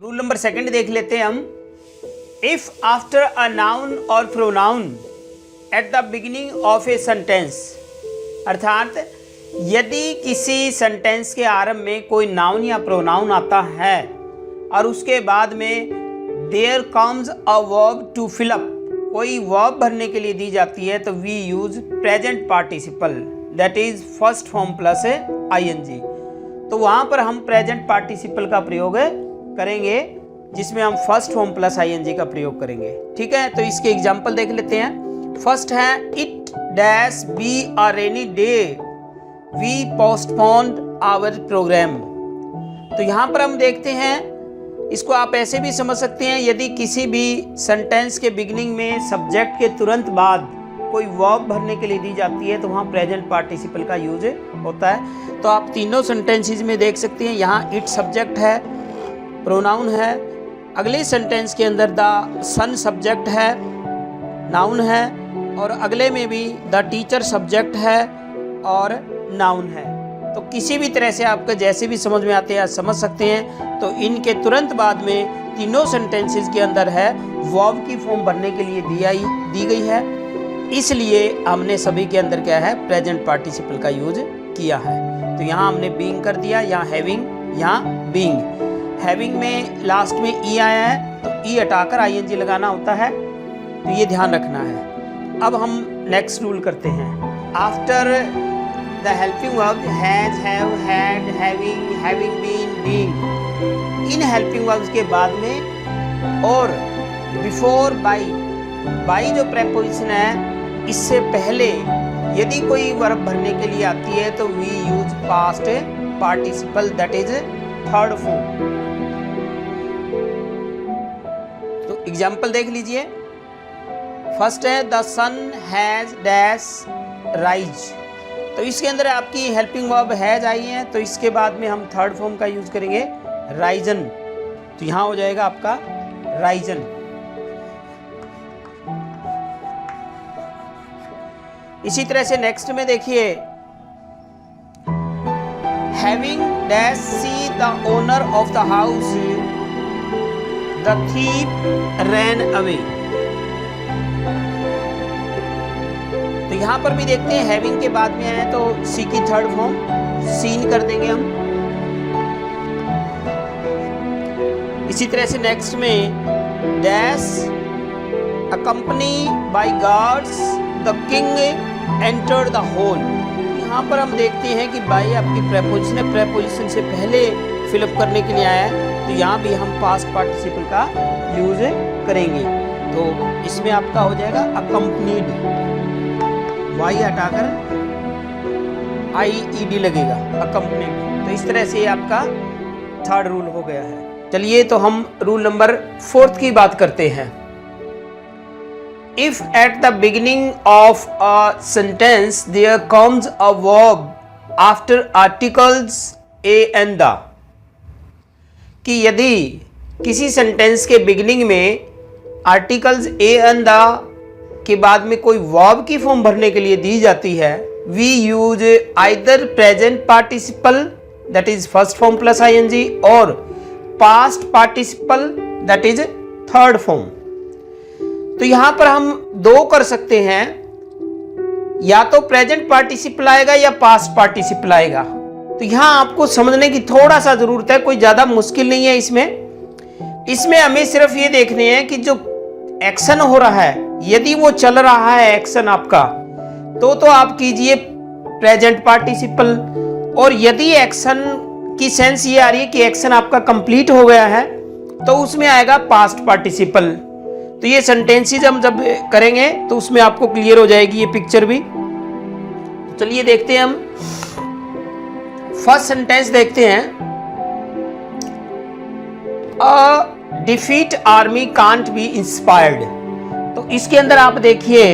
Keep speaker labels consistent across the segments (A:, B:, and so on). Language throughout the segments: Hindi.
A: रूल नंबर सेकंड देख लेते हैं हम। इफ आफ्टर अ नाउन और pronoun at the beginning of a sentence, अर्थात यदि किसी सेंटेंस के आरंभ में कोई नाउन या प्रोनाउन आता है और उसके बाद में there comes a verb to fill up, कोई वर्ब भरने के लिए दी जाती है, तो we use present participle, that is first form plus ING. तो वहाँ पर हम प्रेजेंट पार्टिसिपल का प्रयोग करेंगे जिसमें हम फर्स्ट फॉर्म प्लस आईएनजी का प्रयोग करेंगे। ठीक है, तो इसके एग्जाम्पल देख लेते हैं। फर्स्ट है it dash be a rainy day we postponed our program. तो यहाँ पर हम देखते हैं, इसको आप ऐसे भी समझ सकते हैं, यदि किसी भी सेंटेंस के बिगिनिंग में सब्जेक्ट के तुरंत बाद कोई वर्ब भरने के लिए दी जाती है तो वहाँ प्रेजेंट पार्टिसिपल का यूज होता है। तो आप तीनों सेंटेंसेस में देख सकते हैं, यहाँ इट सब्जेक्ट है, प्रोनाउन है, अगले सेंटेंस के अंदर द सन सब्जेक्ट है, नाउन है, और अगले में भी द टीचर सब्जेक्ट है और नाउन है। तो किसी भी तरह से आपको जैसे भी समझ में आते हैं आप समझ सकते हैं। तो इनके तुरंत बाद में तीनों सेंटेंसेस के अंदर है वर्ब की फॉर्म भरने के लिए दी गई है, इसलिए हमने सभी के अंदर क्या है प्रेजेंट पार्टिसिपल का यूज किया है। तो यहाँ हमने बीइंग कर दिया, यहाँ हैविंग, यहाँ बीइंग। हैविंग में लास्ट में ई आया है तो ई हटाकर आईएनजी लगाना होता है, तो ये ध्यान रखना है। अब हम नेक्स्ट रूल करते हैं। After the helping verb has, have, had, having, having been, being, इन हेल्पिंग वर्ब्स के बाद में और बिफोर बाई जो प्रेपोजिशन है इससे पहले यदि कोई वर्ब भरने के लिए आती है तो we use past participle, that is third form. तो एग्जाम्पल देख लीजिए। फर्स्ट है the sun has dash rise. तो इसके अंदर आपकी हेल्पिंग वर्ब हैज आई है, तो इसके बाद में हम थर्ड फॉर्म का यूज करेंगे राइजन। तो यहां हो जाएगा आपका राइजन। इसी तरह से नेक्स्ट में देखिए, having dash see the owner of the house the thief ran away. तो यहां पर भी देखते हैं हैविंग के बाद में आए तो सी की थर्ड फॉर्म सीन कर देंगे हम। इसी तरह से नेक्स्ट में dash accompany by guards the king enter the hall. यहाँ पर हम देखते हैं कि बाई आपकी प्रेपोजिशन है, प्रेपोजिशन से पहले फिलअप करने के लिए आया है, तो यहाँ भी हम पास्ट पार्टिसिपल का यूज करेंगे। तो इसमें आपका हो जाएगा अकम्पनीड, वाई हटाकर IED लगेगा, अकम्पनीड। तो इस तरह से आपका थर्ड रूल हो गया है। चलिए तो हम रूल नंबर 4 की बात करते हैं। If at the beginning of a sentence there comes a verb after articles a and the, कि यदि किसी सेंटेंस के बिगिनिंग में आर्टिकल्स a and the के बाद में कोई वर्ब की फॉर्म भरने के लिए दी जाती है, we use either present participle that is first form plus ing और past participle that is third form। तो यहां पर हम दो कर सकते हैं, या तो प्रेजेंट पार्टिसिपल आएगा या पास्ट पार्टिसिपल आएगा। तो यहां आपको समझने की थोड़ा सा जरूरत है, कोई ज्यादा मुश्किल नहीं है इसमें हमें सिर्फ ये देखने हैं कि जो एक्शन हो रहा है यदि वो चल रहा है एक्शन आपका, तो आप कीजिए प्रेजेंट पार्टिसिपल, और यदि एक्शन की सेंस ये आ रही है कि एक्शन आपका कंप्लीट हो गया है तो उसमें आएगा पास्ट पार्टिसिपल। तो ये सेंटेंसेस हम जब करेंगे तो उसमें आपको क्लियर हो जाएगी ये पिक्चर भी। तो चलिए देखते हैं हम फर्स्ट सेंटेंस देखते हैं। अ defeat army can't be inspired. तो इसके अंदर आप देखिए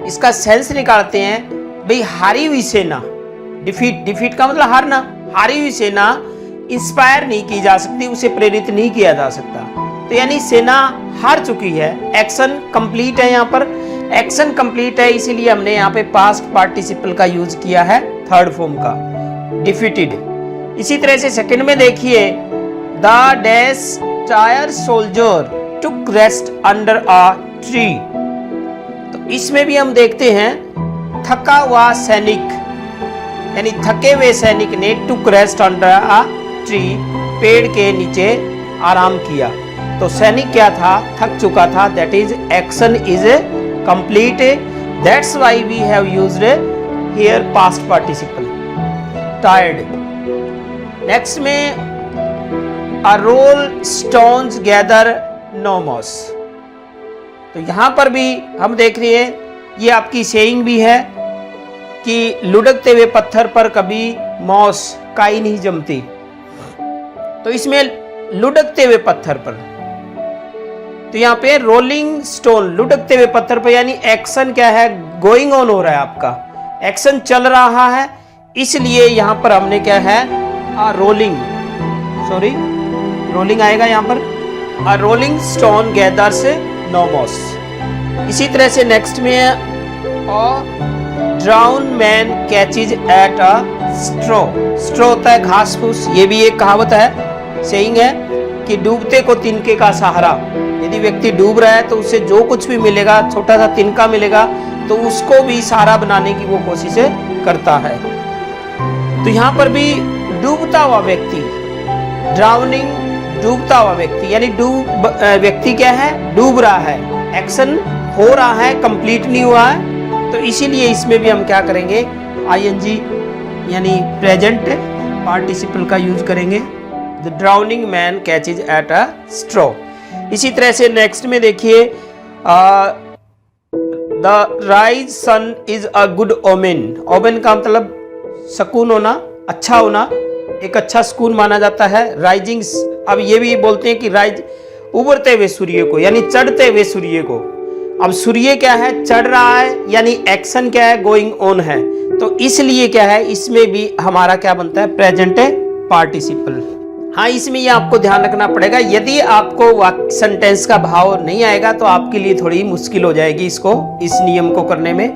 A: इसका सेंस निकालते हैं, भाई हारी हुई सेना, डिफीट का मतलब हारना, हारी हुई सेना इंस्पायर नहीं की जा सकती, उसे प्रेरित नहीं किया जा सकता। तो यानी सेना हार चुकी है, एक्शन कंप्लीट है। यहाँ पर एक्शन कंप्लीट है, इसीलिए हमने यहाँ पे पास्ट पार्टिसिपल का यूज किया है थर्ड फॉर्म का, डिफीटेड। इसी तरह से सेकंड में देखिए the dash tired soldier took rest under a tree. तो इसमें भी हम देखते हैं थका हुआ सैनिक, यानी थके हुए सैनिक ने टुक रेस्ट अंडर अ ट्री, पेड़ के नीचे आराम किया। तो सैनिक क्या था, थक चुका था, that is action is complete, that's why we have used here past participle tired. Next में a roll stones gather no moss. तो यहां पर भी हम देख रहे हैं, ये आपकी सेइंग भी है कि लुढ़कते हुए पत्थर पर कभी मॉस काई नहीं जमती। तो इसमें लुढ़कते हुए पत्थर पर, तो यहाँ पे रोलिंग स्टोन, लुढ़कते हुए पत्थर पर, यानी एक्शन क्या है, गोइंग ऑन हो रहा है, आपका एक्शन चल रहा है, इसलिए यहाँ पर हमने क्या है रोलिंग, सॉरी रोलिंग आएगा यहाँ पर, a rolling stone gathers no moss. इसी तरह से नेक्स्ट में है drown man catches at a straw. Straw होता है घास फूस, ये भी एक कहावत है, सेइंग है कि डूबते को तिनके का सहारा। यदि व्यक्ति डूब रहा है तो उसे जो कुछ भी मिलेगा, छोटा सा तिनका मिलेगा, तो उसको भी सहारा बनाने की वो कोशिश करता है। तो यहाँ पर भी डूबता हुआ व्यक्ति, ड्राउनिंग, डूबता हुआ व्यक्ति, यानी व्यक्ति क्या है, डूब रहा है, एक्शन हो रहा है, कंप्लीट नहीं हुआ है। तो इसीलिए इसमें भी हम क्या करेंगे, आईएनजी यानी प्रेजेंट पार्टिसिपल का यूज करेंगे। The drowning man catches at a straw. इसी तरह से नेक्स्ट में देखिए the rise sun is a good omen. Omen का मतलब सुकून होना, अच्छा होना, एक अच्छा सुकून माना जाता है। राइजिंग, अब ये भी बोलते हैं कि राइज, उभरते हुए सूर्य को, यानी चढ़ते हुए सूर्य को। अब सूर्य क्या है, चढ़ रहा है, यानी एक्शन क्या है, गोइंग ऑन है। तो इसलिए क्या है, इसमें भी हमारा क्या बनता है, प्रेजेंट पार्टिसिपल। हाँ, इसमें ये आपको ध्यान रखना पड़ेगा, यदि आपको सेंटेंस का भाव नहीं आएगा तो आपके लिए थोड़ी मुश्किल हो जाएगी इसको, इस नियम को करने में।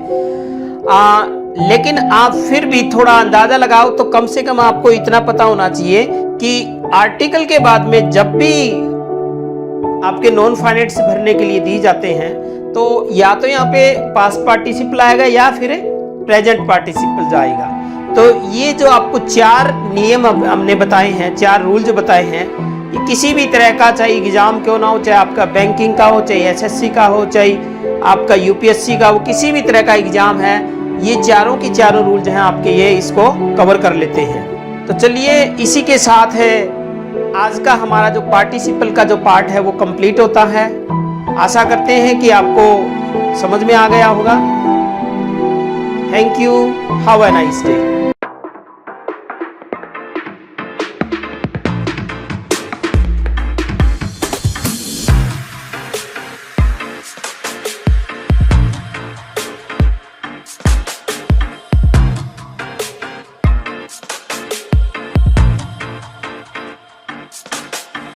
A: लेकिन आप फिर भी थोड़ा अंदाजा लगाओ, तो कम से कम आपको इतना पता होना चाहिए कि आर्टिकल के बाद में जब भी आपके नॉन फाइनाइट्स भरने के लिए दी जाते हैं, तो या तो यहाँ पे पास्ट पार्टिसिपल आएगा या फिर प्रेजेंट पार्टिसिपल जाएगा। तो ये जो आपको 4 नियम हमने बताए हैं, 4 रूल जो बताए हैं, ये किसी भी तरह का, चाहे एग्जाम क्यों ना हो, चाहे आपका बैंकिंग का हो, चाहे एसएससी का हो, चाहे आपका यूपीएससी का हो, किसी भी तरह का एग्जाम है, ये चारों की चारों रूल जो हैं आपके, ये इसको कवर कर लेते हैं। तो चलिए, इसी के साथ है आज का हमारा जो पार्टिसिपल का जो पार्ट है वो कंप्लीट होता है। आशा करते हैं कि आपको समझ में आ गया होगा। Thank you, have a nice day.